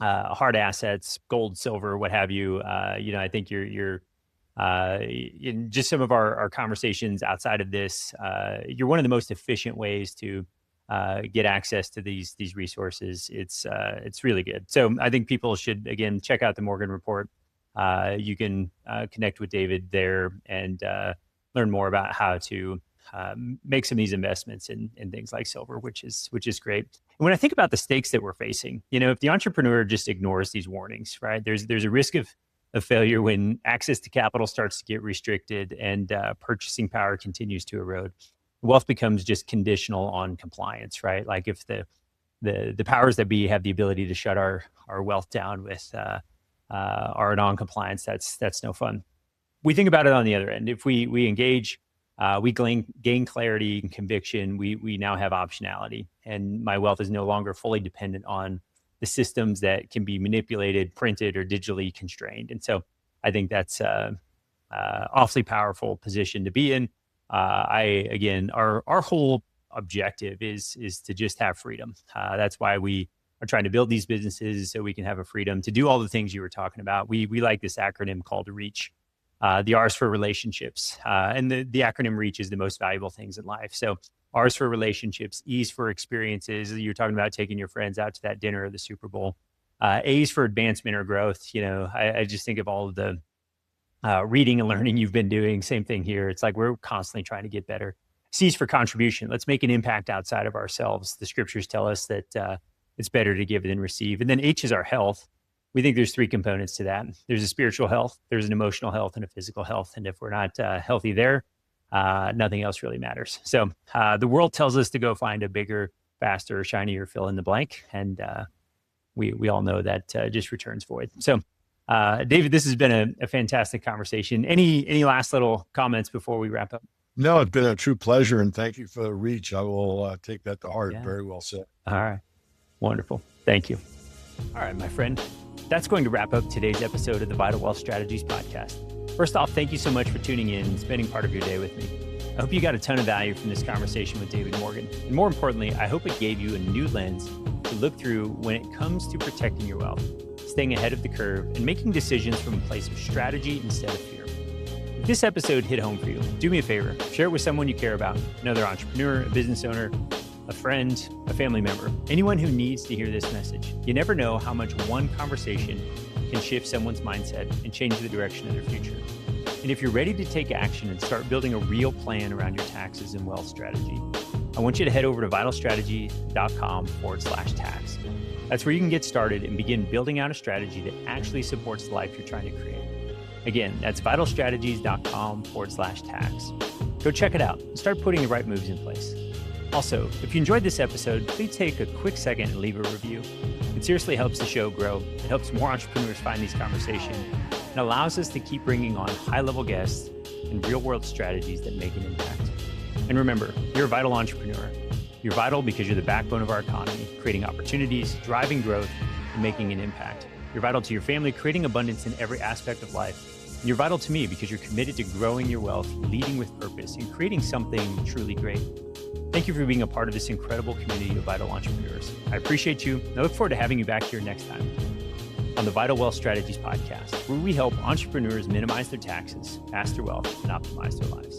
hard assets, gold, silver, what have you. I think you're in just some of our conversations outside of this, you're one of the most efficient ways to get access to these resources. It's really good. So I think people should, again, check out the Morgan Report. you can connect with David there and learn more about how to make some of these investments in things like silver, which is great. And when I think about the stakes that we're facing, if the entrepreneur just ignores these warnings, right? There's a risk of failure when access to capital starts to get restricted and purchasing power continues to erode. Wealth becomes just conditional on compliance, right? Like if the powers that be have the ability to shut our wealth down with our non-compliance, that's no fun. We think about it on the other end. If we engage, we gain clarity and conviction. We now have optionality, and my wealth is no longer fully dependent on the systems that can be manipulated, printed, or digitally constrained. And so I think that's awfully powerful position to be in. Our whole objective is to just have freedom. That's why we are trying to build these businesses, so we can have a freedom to do all the things you were talking about. We like this acronym called REACH. The R's for relationships, and the acronym REACH is the most valuable things in life. So R's for relationships, E's for experiences. You're talking about taking your friends out to that dinner or the Super Bowl. A's for advancement or growth. I just think of all of the reading and learning you've been doing. Same thing here. It's like we're constantly trying to get better. C's for contribution. Let's make an impact outside of ourselves. The scriptures tell us that it's better to give than receive. And then H is our health. We think there's three components to that. There's a spiritual health, there's an emotional health, and a physical health. And if we're not healthy there, nothing else really matters. So the world tells us to go find a bigger, faster, shinier fill in the blank. And we all know that just returns void. So David, this has been a fantastic conversation. Any last little comments before we wrap up? No, it's been a true pleasure, and thank you for the reach. I will take that to heart. Yeah. Very well said. All right. Wonderful. Thank you. All right, my friend. That's going to wrap up today's episode of the Vital Wealth Strategies podcast. First off, thank you so much for tuning in and spending part of your day with me. I hope you got a ton of value from this conversation with David Morgan. And more importantly, I hope it gave you a new lens to look through when it comes to protecting your wealth, staying ahead of the curve, and making decisions from a place of strategy instead of fear. If this episode hit home for you, do me a favor, share it with someone you care about, another entrepreneur, a business owner, a friend, a family member, anyone who needs to hear this message. You never know how much one conversation can shift someone's mindset and change the direction of their future. And if you're ready to take action and start building a real plan around your taxes and wealth strategy, I want you to head over to vitalstrategy.com/tax. That's where you can get started and begin building out a strategy that actually supports the life you're trying to create. Again, that's vitalstrategies.com/tax. Go check it out and start putting the right moves in place. Also, if you enjoyed this episode, please take a quick second and leave a review. It seriously helps the show grow. It helps more entrepreneurs find these conversations and allows us to keep bringing on high-level guests and real-world strategies that make an impact. And remember, you're a vital entrepreneur. You're vital because you're the backbone of our economy, creating opportunities, driving growth, and making an impact. You're vital to your family, creating abundance in every aspect of life. And you're vital to me because you're committed to growing your wealth, leading with purpose, and creating something truly great. Thank you for being a part of this incredible community of vital entrepreneurs. I appreciate you, and I look forward to having you back here next time on the Vital Wealth Strategies podcast, where we help entrepreneurs minimize their taxes, amass their wealth, and optimize their lives.